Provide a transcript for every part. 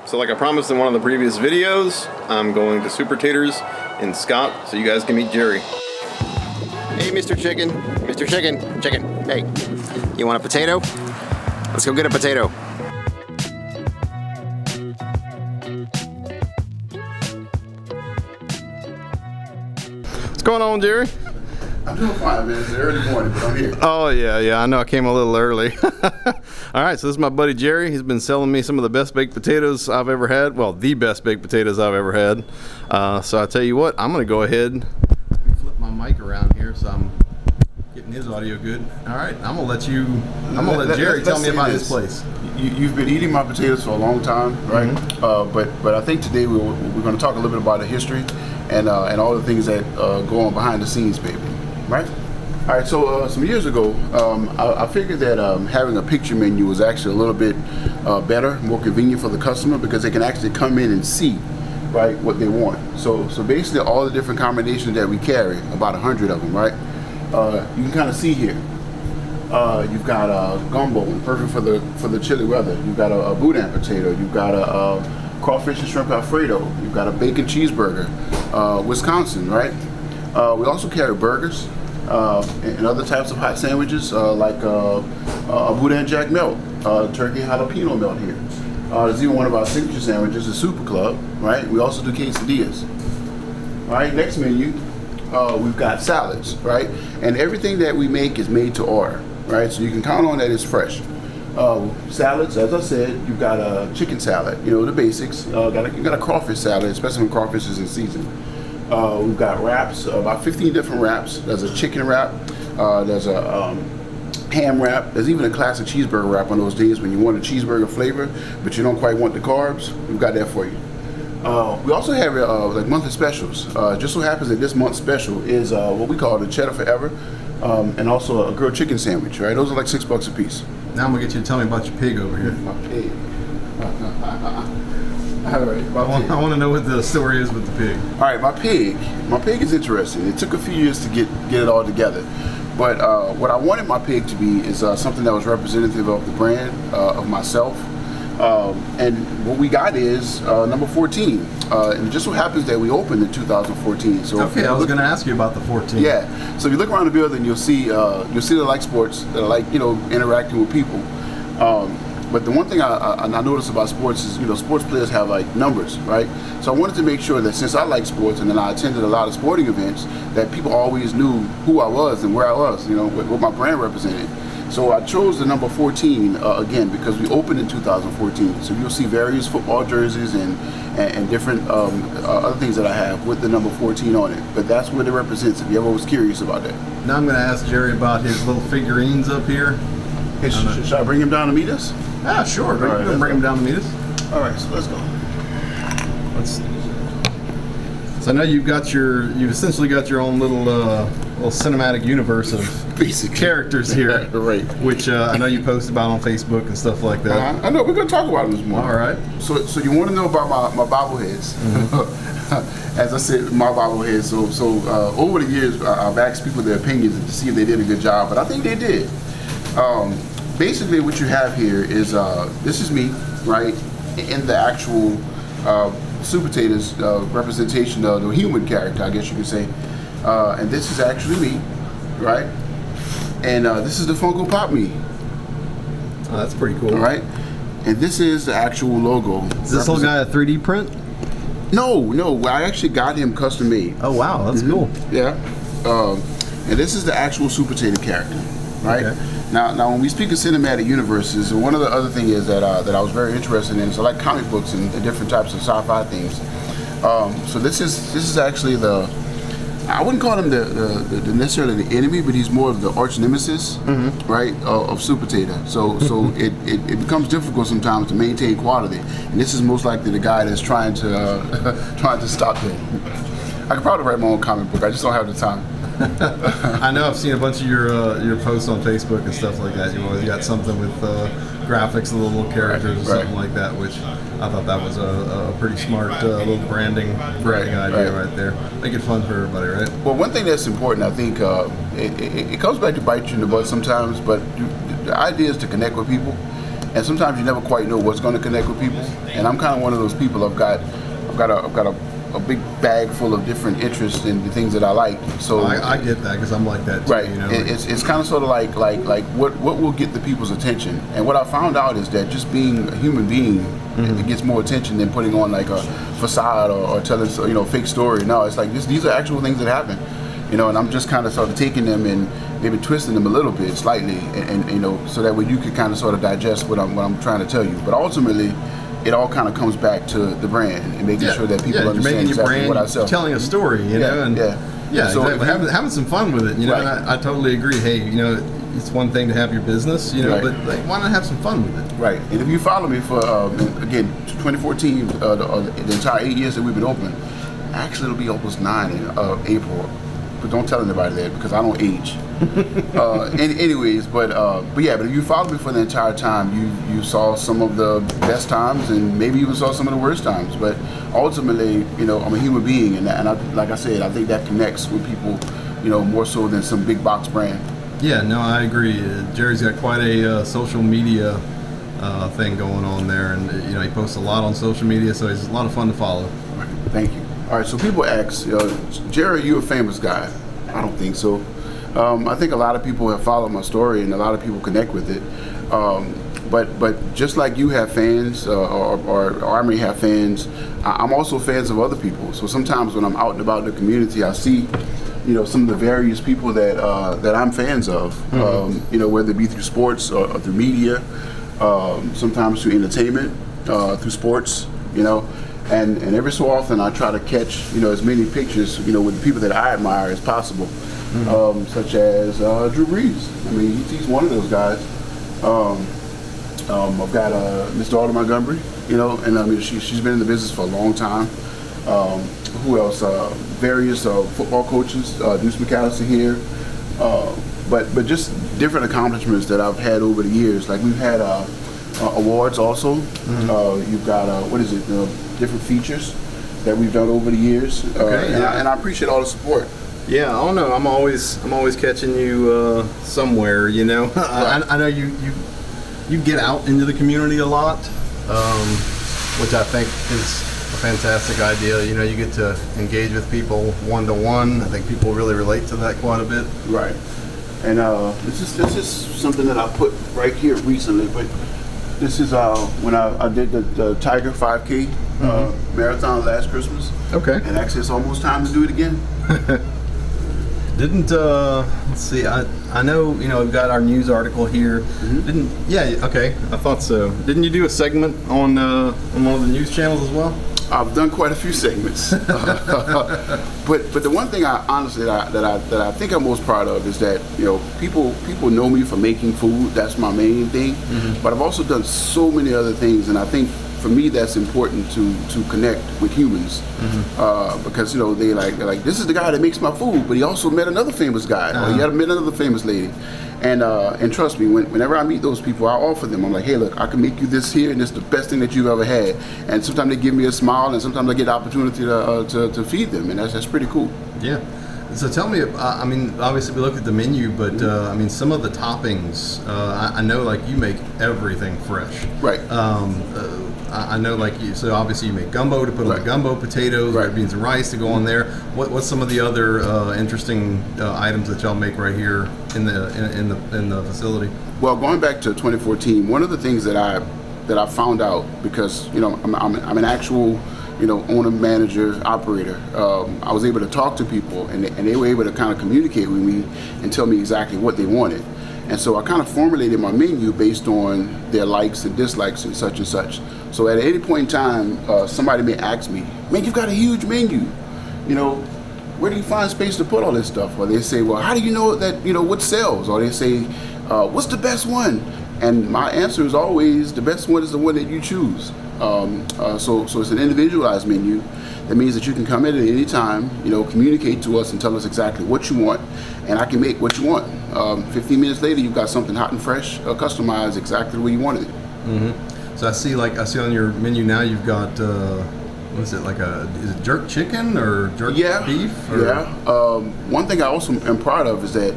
So like I promised in one of the previous videos, I'm going to Super Taters in Scott so you guys can meet Jerry. Hey, Mr. Chicken. Mr. Chicken. Chicken. Hey, you want a potato? Let's go get a potato. What's going on, Jerry? I'm doing fine, man. It's early morning, but I'm here. Oh, yeah. I know I came a little early. All right, so this is my buddy Jerry. He's been selling me some of the best baked potatoes I've ever had. Well, the best baked potatoes I've ever had. So I tell you what, I'm going to go ahead and flip my mic around here so I'm getting his audio good. All right, I'm going to let Jerry tell me about his place. You've been eating my potatoes for a long time, right? Mm-hmm. But I think today we're going to talk a little bit about the history and all the things that go on behind the scenes, baby. Right? All right, so some years ago, I figured that having a picture menu was actually a little bit better, more convenient for the customer because they can actually come in and see, right, what they want. So basically all the different combinations that we carry, about 100 of them, right? You can kind of see here. You've got a gumbo, perfect for the chilly weather. You've got a boudin potato. You've got a crawfish and shrimp Alfredo. You've got a bacon cheeseburger, Wisconsin, right? We also carry burgers. And other types of hot sandwiches like a boudin jack melt, turkey jalapeno melt here. There's even one of our signature sandwiches, the Super Club, right? We also do quesadillas. All right, next menu, we've got salads, right? And everything that we make is made to order, right? So you can count on that it's fresh. Salads, as I said, you've got a chicken salad, you know, the basics. You got a crawfish salad, especially when crawfish is in season. We've got wraps, about 15 different wraps. There's a chicken wrap, there's a ham wrap, there's even a classic cheeseburger wrap on those days when you want a cheeseburger flavor, but you don't quite want the carbs. We've got that for you. We also have like monthly specials. Just so happens that this month's special is what we call the Cheddar Forever, and also a grilled chicken sandwich, right? Those are like $6 a piece. Now I'm going to get you to tell me about your pig over here. My pig. All right, I want to know what the story is with the pig. All right, my pig is interesting. It took a few years to get it all together, but what I wanted my pig to be is something that was representative of the brand, of myself, and what we got is number 14, and it just so happens that we opened in 2014. So okay, I was going to ask you about the 14. Yeah, so if you look around the building, you'll see that I like sports, that I like interacting with people. But the one thing I notice about sports is, sports players have like numbers, right? So I wanted to make sure that since I like sports and then I attended a lot of sporting events, that people always knew who I was and where I was, what my brand represented. So I chose the number 14 again because we opened in 2014. So you'll see various football jerseys and different other things that I have with the number 14 on it. But that's what it represents if you ever was curious about that. Now I'm going to ask Jerry about his little figurines up here. Hey, should I bring him down to meet us? Ah, sure. Bring him down to meet us. All right, so let's go. So I know you've essentially got your own little cinematic univerce of basic characters here, right? Which I know you post about on Facebook and stuff like that. I know we're gonna talk about them this morning. All right. So you want to know about my bobbleheads? Mm-hmm. As I said, my bobbleheads. So over the years, I've asked people their opinions to see if they did a good job, but I think they did. Basically what you have here is, this is me, right, in the actual Super Taters representation of the human character, I guess you could say. And this is actually me, right? And this is the Funko Pop me. Oh, that's pretty cool. All right? And this is the actual logo. Is this whole guy a 3D print? No, I actually got him custom made. Oh, wow, that's cool. Yeah. And this is the actual Super Tater character, right? Okay. Now, when we speak of cinematic universes, one of the other things is that I was very interested in. So I like comic books and different types of sci-fi things. So this is actually I wouldn't call him the necessarily the enemy, but he's more of the arch nemesis, right, of Super Tater. So it becomes difficult sometimes to maintain quality, and this is most likely the guy that's trying to stop him. I could probably write my own comic book. I just don't have the time. I know I've seen a bunch of your posts on Facebook and stuff like that. You always got something with graphics, little characters, or something like that, which I thought that was a pretty smart little branding idea right there. Make it fun for everybody, right? Well, one thing that's important, I think, it comes back to bite you in the butt sometimes, but the idea is to connect with people. and sometimes you never quite know what's going to connect with people. And I'm kind of one of those people. I've got a big bag full of different interests and the things that I like. So I get that because I'm like that too. Right. You know? It's kind of sort of like what will get the people's attention. And what I found out is that just being a human being, it gets more attention than putting on like a facade or telling fake story. No, it's like these are actual things that happen. And I'm just kind of sort of taking them and maybe twisting them a little bit, slightly, and so that way you can kind of sort of digest what I'm trying to tell you. But ultimately, it all kind of comes back to the brand and making sure that people understand you're exactly what I sell. Telling a story, know, and so exactly. Having some fun with it, you know. Right. And I totally agree. Hey, it's one thing to have your business, right. but like, why not have some fun with it? Right. And if you follow me for again 2014, the entire 8 years that we've been open, actually it'll be almost 9 in April. But don't tell anybody that because I don't age. Anyways, but if you followed me for the entire time, you saw some of the best times and maybe even saw some of the worst times. But ultimately, I'm a human being, and I, like I said, I think that connects with people, more so than some big box brand. Yeah, no, I agree. Jerry's got quite a social media thing going on there, and he posts a lot on social media, so he's a lot of fun to follow. Right. Thank you. All right, so people ask, Jerry, you a famous guy? I don't think so. I think a lot of people have followed my story, and a lot of people connect with it. But just like you have fans, or I may have fans, I'm also fans of other people. So sometimes when I'm out and about in the community, I see, some of the various people that I'm fans of. Whether it be through sports or through media, sometimes through entertainment, through sports, And every so often I try to catch, as many pictures, with the people that I admire as possible, such as Drew Brees. I mean, he's one of those guys. I've got Miss Daughter Montgomery, and I mean, she's been in the business for a long time. Who else? Various football coaches, Deuce McAllister here. But just different accomplishments that I've had over the years. Like we've had awards also. You've got, different features that we've done over the years, and I appreciate all the support. Yeah, I don't know. I'm always catching you somewhere. Right. I know you get out into the community a lot, which I think is a fantastic idea. You get to engage with people one-to-one. I think people really relate to that quite a bit. Right, and this is something that I put right here recently, but. This is when I did the Tiger 5K marathon last Christmas. Okay. And actually, it's almost time to do it again. Didn't let's see. I know we've got our news article here. Okay. I thought so. Didn't you do a segment on one of the news channels as well? I've done quite a few segments, but the one thing I honestly that I think I'm most proud of is that people know me for making food. That's my main thing. But I've also done so many other things, and I think for me that's important to connect with humans because they're like this is the guy that makes my food, but he also met another famous guy, or he had met another famous lady. And trust me, whenever I meet those people, I offer them. I'm like, hey, look, I can make you this here, and it's the best thing that you've ever had. And sometimes they give me a smile, and sometimes I get the opportunity to feed them, and that's pretty cool. Yeah. So tell me, I mean, obviously we looked at the menu, but I mean, some of the toppings, I know like you make everything fresh. Right. I know like you, so obviously you make gumbo to put on the gumbo, potatoes, red beans and rice to go on there. What's some of the other interesting items that y'all make right here in the facility? Well, going back to 2014, one of the things that I found out, because I'm an actual owner, manager, operator. I was able to talk to people, and they were able to kind of communicate with me and tell me exactly what they wanted. And so I kind of formulated my menu based on their likes and dislikes and such and such. So at any point in time, somebody may ask me, man, you've got a huge menu. Where do you find space to put all this stuff? Or they say, well, how do you know that, what sells? Or they say, what's the best one? And my answer is always, the best one is the one that you choose. So it's an individualized menu. That means that you can come in at any time, communicate to us and tell us exactly what you want, and I can make what you want. 15 minutes later, you've got something hot and fresh, customized exactly the way you wanted it. Mm-hmm. So I see on your menu now you've got what is it, like is it jerk chicken or jerk beef? Or? Yeah. One thing I also am proud of is that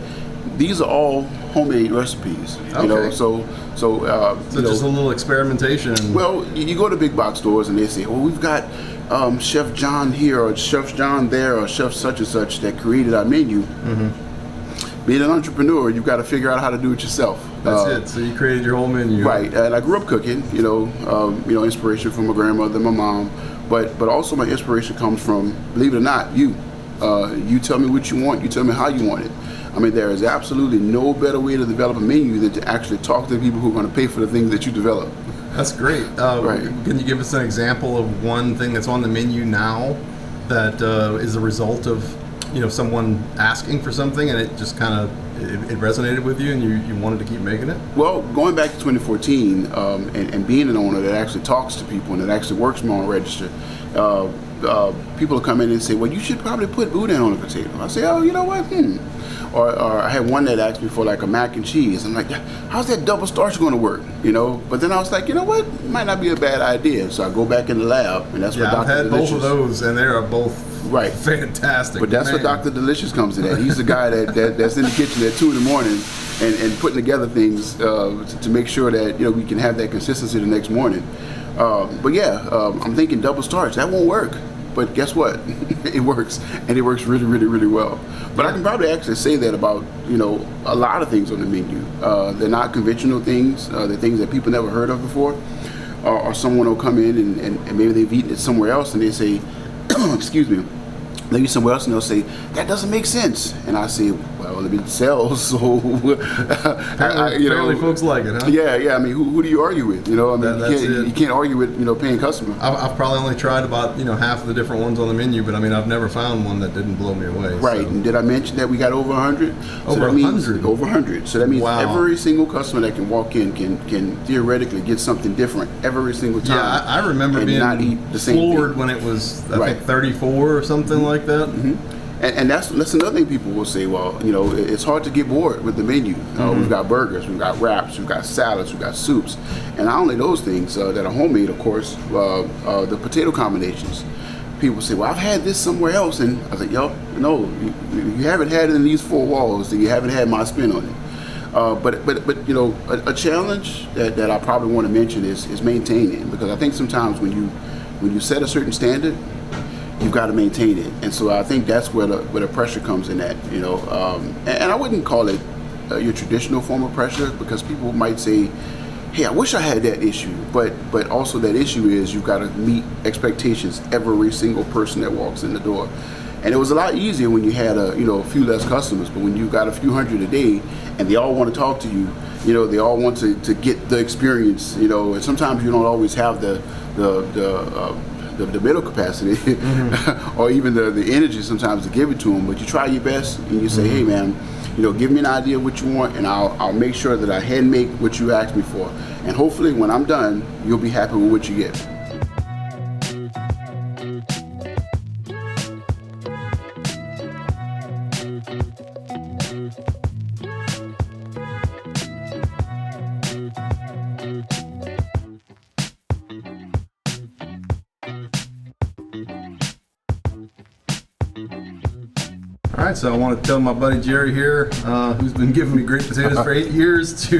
these are all homemade recipes. You know, so just a little experimentation. Well, you go to big box stores and they say, well, we've got Chef John here or Chef John there or Chef such and such that created our menu. Being an entrepreneur, you've got to figure out how to do it yourself. That's it. So you created your whole menu. Right. And I grew up cooking. Inspiration from my grandmother, my mom, but also my inspiration comes from, believe it or not, you. You tell me what you want. You tell me how you want it. I mean, there is absolutely no better way to develop a menu than to actually talk to the people who are going to pay for the things that you develop. That's great. Right. Can you give us an example of one thing that's on the menu now that is a result of someone asking for something and it just kind of it resonated with you and you wanted to keep making it? Well, going back to 2014 and being an owner that actually talks to people and that actually works my own register, people will come in and say, well, you should probably put boudin on a potato. I say, oh, you know what? Or I had one that asked me for like a mac and cheese. I'm like, how's that double starch going to work? But then I was like, you know what? It might not be a bad idea. So I go back in the lab, and that's where Dr. I've had Delicious. both of those, and they are both fantastic. But that's where Dr. Delicious comes in at. He's the guy that's in the kitchen at 2 in the morning and putting together things to make sure that we can have that consistency the next morning. I'm thinking double starch. That won't work. But guess what? It works, and it works really, really, really well. But I can probably actually say that about a lot of things on the menu. They're not conventional things. They're things that people never heard of before. Or someone will come in and maybe they've eaten it somewhere else and they say, excuse me, maybe somewhere else and they'll say, that doesn't make sense. And I say, well, it sells, so apparently folks like it, huh? Yeah. I mean, who do you argue with? You can't argue with paying customer. I've probably only tried about half of the different ones on the menu, but I mean, I've never found one that didn't blow me away. Right. So. And did I mention that we got over 100? Over 100. Over 100. So that means every single customer that can walk in can theoretically get something different every single time. Yeah, I remember being not eat the same floored thing. when it was I think 34 or something like that. And that's another thing people will say, well, it's hard to get bored with the menu. We've got burgers, we've got wraps, we've got salads, we've got soups. And not only those things that are homemade, of course, the potato combinations. People say, well, I've had this somewhere else. And I was like, no, you haven't had it in these four walls, and you haven't had my spin on it. But a challenge that I probably want to mention is maintaining, because I think sometimes when you set a certain standard, you've got to maintain it, and so I think that's where the pressure comes in at, and I wouldn't call it your traditional form of pressure, because people might say, hey, I wish I had that issue, but also that issue is you've got to meet expectations every single person that walks in the door. And it was a lot easier when you had a few less customers, but when you've got a few hundred a day and they all want to talk to you, they all want to get the experience, and sometimes you don't always have the mental capacity or even the energy sometimes to give it to them, but you try your best and you say, hey man, give me an idea of what you want, and I'll make sure that I hand make what you asked me for, and hopefully when I'm done you'll be happy with what you get. All right, so I want to tell my buddy Jerry here, who's been giving me great potatoes for 8 years.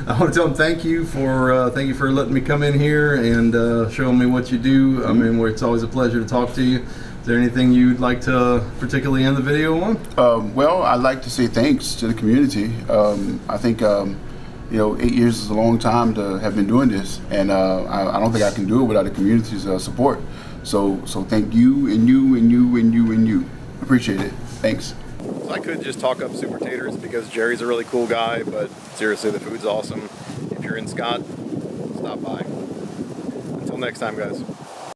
I want to tell him thank you for letting me come in here and showing me what you do. I mean, it's always a pleasure to talk to you. Is there anything you'd like to particularly end the video on? Well, I'd like to say thanks to the community. I think 8 years is a long time to have been doing this, and I don't think I can do it without the community's support. So thank you and you and you and you and you. Appreciate it. Thanks. So I could just talk up Super Taters because Jerry's a really cool guy, but seriously, the food's awesome. If you're in Scott, stop by. Until next time, guys.